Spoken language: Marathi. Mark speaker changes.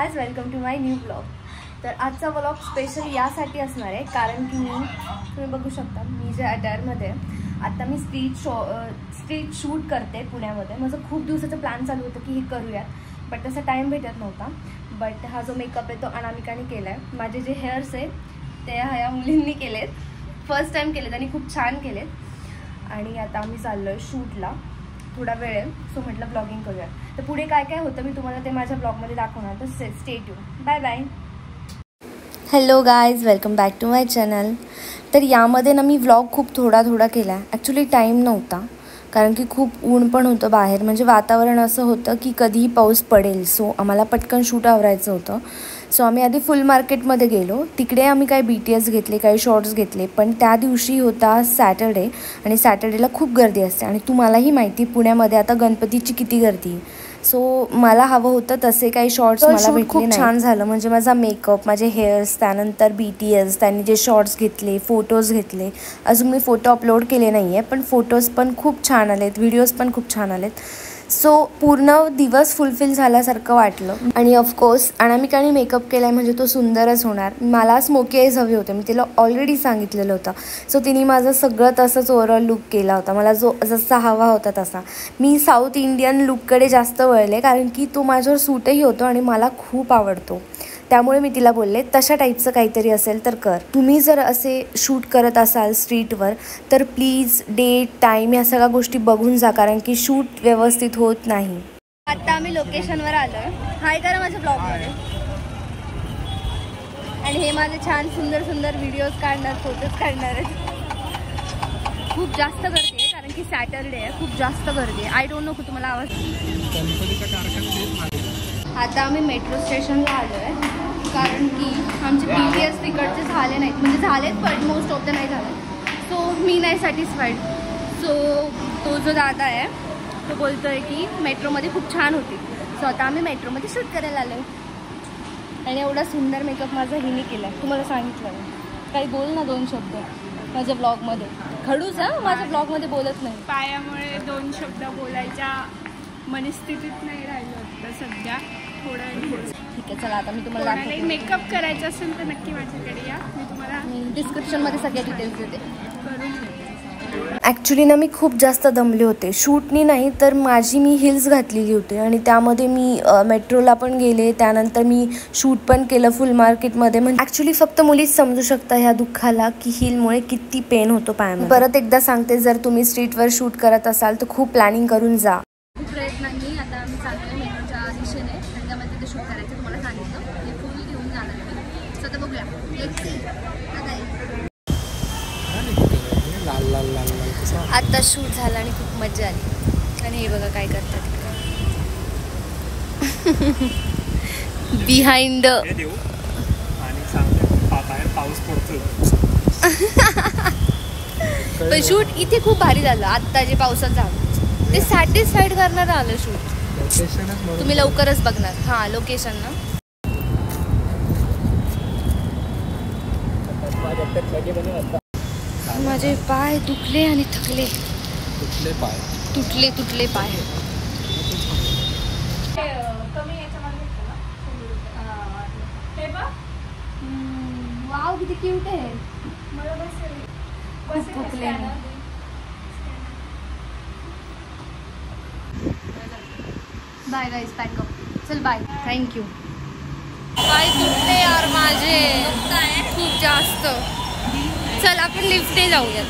Speaker 1: Guys, welcome to my new blog. तर आजचा ब्लॉग स्पेशल यासाठी असणार आहे कारण की तुम्ही बघू शकता मी जे अटायरमध्ये आता मी स्ट्रीट शूट करते पुण्यामध्ये। माझं खूप दिवसाचं प्लॅन चालू होतं की हे करूयात, बट तसा टाईम भेटत नव्हता। बट हा जो मेकअप आहे तो अनामिकाने केला आहे। माझे जे हेअर्स आहे ते ह्या मुलींनी केलेत, फर्स्ट टाईम केलेत आणि खूप छान केलेत। आणि आता आम्ही चाललो आहे शूटला, थोडा वेळ आहे, सो म्हटलं ब्लॉगिंग करूया। तर पुढे काय काय होतं मी तुम्हाला ते माझ्या ब्लॉगमध्ये दाखवणार, तर stay tune. Bye bye. Hello guys, welcome back to my channel. तर यामध्ये ना मी व्लॉग खूप थोडा केला आहे। ॲक्च्युली टाईम नव्हता कारण की खूप ऊन पण होतं बाहेर, म्हणजे वातावरण असं होतं की कधीही पाऊस पडेल। सो आम्हाला पटकन शूट आवरायचं होतं। सो आम्ही आधी फुल मार्केटमध्ये गेलो, तिकडे आम्ही काही BTS घेतले, काही शॉर्ट्स घेतले। पण त्या दिवशी होता सॅटर्डे आणि सॅटर्डेला खूप गर्दी असते आणि तुम्हालाही माहिती पुण्यामध्ये आता गणपतीची किती गर्दी। सो मला हवं होतं तसे काही शॉर्ट्स मला भेटले खूप छान झालं, म्हणजे माझा मेकअप, माझे हेअर्स, त्यानंतर BTS त्यांनी जे शॉर्ट्स घेतले, फोटोज घेतले। अजून मी फोटो अपलोड केले नाही आहे, पण फोटोज पण खूप छान आलेत, व्हिडिओज पण खूप छान आलेत। सो पूर्ण दिवस फुलफिल झाल्यासारखं वाटलं। आणि ऑफकोर्स अनामिकाने मेकअप केला आहे म्हणजे तो सुंदरच होणार। मला स्मोकी आईज हवे होते, मी तिला ऑलरेडी सांगितलेलं होतं। सो तिने माझं सगळं तसंच ओव्हरऑल लुक केला होता, मला जसा हवा होता तसा। मी साऊथ इंडियन लुककडे जास्त वळले कारण की तो माझ्यावर सूटही होतो आणि मला खूप आवडतो। त्यामुळे मी तिला बोलले तशा टाईपचं काहीतरी असेल तर कर। तुम्ही जर असे शूट करत असाल स्ट्रीटवर तर प्लीज डेट, टाईम या सगळ्या गोष्टी बघून जा, कारण की शूट व्यवस्थित होत नाही। आता आम्ही लोकेशनवर आलो आहे। हाय करा माझ्या ब्लॉगमध्ये। आणि हे माझे छान सुंदर व्हिडिओज काढणार, फोटोज काढणार आहेत। खूप जास्त गर्दी आहे कारण की सॅटरडे आहे, खूप जास्त गर्दी आहे। आय डोंट नो की तुम्हाला आवाज। आता आम्ही मेट्रो स्टेशनला आलो आहे कारण की आमचे BTS तिकडचे झाले नाहीत, म्हणजे झालेत पण मोस्ट ऑफ द नाही झाले। सो मी नाही सॅटिस्फाईड। सो तो जो दादा आहे तो बोलतो आहे की मेट्रोमध्ये खूप छान होती। सो आता आम्ही मेट्रोमध्ये शूट करायला आलो आहे। आणि एवढा सुंदर मेकअप माझा हिने केला आहे, तुम्हाला सांगितलं मी। काही बोल ना 2 शब्द माझ्या ब्लॉगमध्ये। खडूस हा, माझ्या ब्लॉगमध्ये बोलत नाही।
Speaker 2: पायामुळे 2 शब्द बोलायच्या मनस्थितीत नाही राहिलं होतं सध्या, थोडं।
Speaker 1: ठीक आहे, चला आता मी तुम्हाला दाखवते।
Speaker 2: मेकअप करायचा असेल तर नक्की माझ्याकडे या, मी तुम्हाला
Speaker 1: डिस्क्रिप्शनमध्ये सगळे डिटेल्स देते।
Speaker 2: करून देते।
Speaker 1: ॲक्च्युली ना मी खूप जास्त दमले होते, शूटनी नाही तर मी हिल्स घातलेली होती आणि त्यामध्ये मी मेट्रोला पण गेले, त्यानंतर मी शूट पण केलं फुल मार्केटमध्ये। म्हणजे ॲक्च्युली फक्त मुलीच समजू शकता ह्या दुःखाला की हिलमुळे किती पेन होतो पायामध्ये। परत एकदा सांगते, जर तुम्ही स्ट्रीटवर शूट करत असाल तर खूप प्लॅनिंग करून जा। प्रयत्नांनी आता आम्ही चाललो मेट्रोच्या दिशेने आणि त्यामध्ये तिथे शूट करायचं तुम्हाला सांगितलं, हे फुल घेऊन जाणार मी। सध्या बघूया, आता शूट झाला आणि खूप मजा आली। आणि हे बघा काय करतात बिहाइंड पण शूट इथे खूप भारी झालं। आत्ता जे पावसात झालं ते सॅटिस्फाईड करणार आलं शूट, तुम्ही लवकरच बघणार। हां, लोकेशन ना माझे पाय दुखले आणि थकले, तुटले पाय। वाव किती क्यूट आहे। खूप दुखले। बाय गाइस, पॅकअप, चल बाय, थँक्यू। पाय दुखले यार माझे खूप जास्त। चल आपण लिफ्टने जाऊयात।